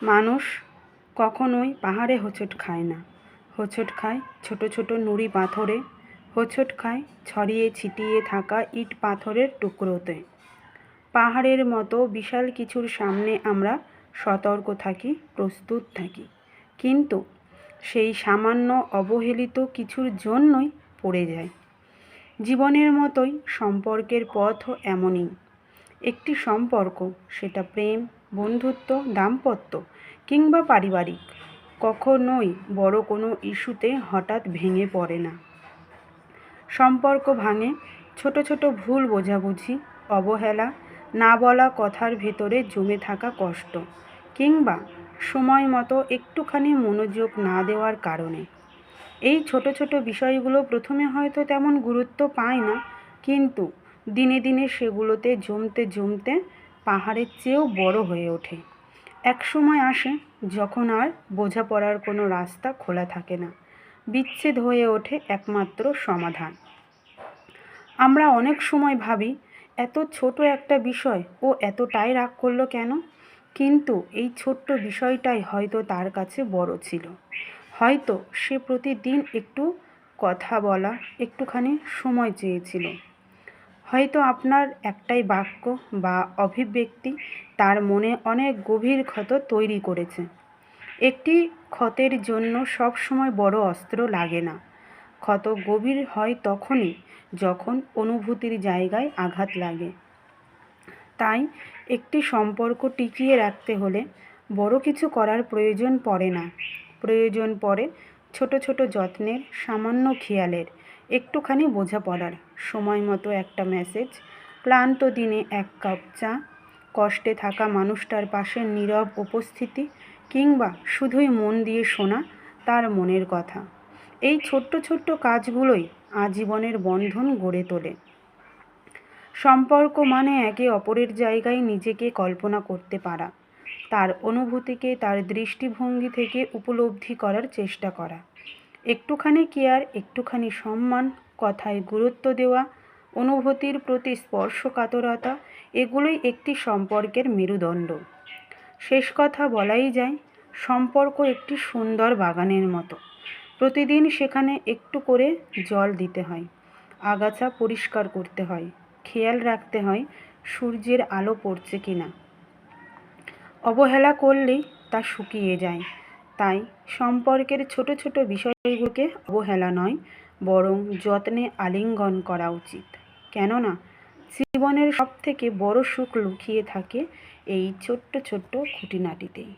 মানুষ কখনোই পাহাড়ে হোঁচট খায় না, হোঁচট খায় ছোট ছোট নুড়ি পাথরে, হোঁচট খায় ছড়িয়ে ছিটিয়ে থাকা ইট পাথরের টুকরোতে। পাহাড়ের মতো বিশাল কিছুর সামনে আমরা সতর্ক থাকি, প্রস্তুত থাকি, কিন্তু সেই সামান্য অবহেলিত কিছুর জন্যই পড়ে যায়। জীবনের মতোই সম্পর্কের পথও এমনই। একটি সম্পর্ক, সেটা প্রেম, বন্ধুত্ব, দাম্পত্য কিংবা পারিবারিক, কখনোই বড় কোনো ইস্যুতে হঠাৎ ভেঙে পড়ে না। সম্পর্ক ভাঙে ছোট ছোট ভুল বোঝাবুঝি, অবহেলা, না বলা কথার ভেতরে জমে থাকা কষ্ট, কিংবা সময় মতো একটুখানি মনোযোগ না দেওয়ার কারণে। এই ছোট ছোট বিষয়গুলো প্রথমে হয়তো তেমন গুরুত্ব পায় না, কিন্তু দিনে দিনে সেগুলোতে জমতে জমতে পাহাড়ের চেয়েও বড় হয়ে ওঠে। এক সময় আসে যখন আর বোঝাপড়ার কোনো রাস্তা খোলা থাকে না, বিচ্ছেদ হয়ে ওঠে একমাত্র সমাধান। আমরা অনেক সময় ভাবি, এত ছোট একটা বিষয় ও এতটাই রাগ করলো কেন? কিন্তু এই ছোট্ট বিষয়টাই হয়তো তার কাছে বড় ছিল। হয়তো সে প্রতিদিন একটু কথা বলা, একটুখানি সময় চেয়েছিল। হয়তো আপনার একটাই বাক্য বা অভিব্যক্তি তার মনে অনেক গভীর ক্ষত তৈরি করেছে। একটি ক্ষতের জন্য সব সময় বড় অস্ত্র লাগে না। ক্ষত গভীর হয় তখনই যখন অনুভূতির জায়গায় আঘাত লাগে। তাই একটি সম্পর্ক টিকিয়ে রাখতে হলে বড় কিছু করার প্রয়োজন পড়ে না। প্রয়োজন পড়ে ছোট ছোট যত্নের, সামান্য খেয়ালের, একটুখানি বোঝাপড়ার, সময় মতো একটা মেসেজ, ক্লান্ত দিনে এক কাপ চা, কষ্টে থাকা মানুষটার পাশে নীরব উপস্থিতি, কিংবা শুধুই মন দিয়ে শোনা তার মনের কথা। এই ছোট্ট ছোট্ট কাজগুলোই আজীবনের বন্ধন গড়ে তোলে। সম্পর্ক মানে একে অপরের জায়গায় নিজেকে কল্পনা করতে পারা, তার অনুভূতিকে তার দৃষ্টিভঙ্গি থেকে উপলব্ধি করার চেষ্টা করা। একটুখানি কেয়ার, একটুখানি সম্মান, কথায় গুরুত্ব দেওয়া, অনুভূতির প্রতি স্পর্শকাতরতা, এগুলোই একটি সম্পর্কের মেরুদণ্ড। শেষ কথা বলাই যায়, সম্পর্ক একটি সুন্দর বাগানের মতো। প্রতিদিন সেখানে একটু করে জল দিতে হয়, আগাছা পরিষ্কার করতে হয়, খেয়াল রাখতে হয় সূর্যের আলো পড়ছে কিনা। অবহেলা করলেই তা শুকিয়ে যায়। তাই সম্পর্কের ছোট ছোট বিষয়গুলোকে অবহেলা নয়, বরং যত্নে আলিঙ্গন করা উচিত। কেননা জীবনের সবথেকে বড় সুখ লুকিয়ে থাকে এই ছোট্ট ছোট্ট খুঁটিনাটিতেই।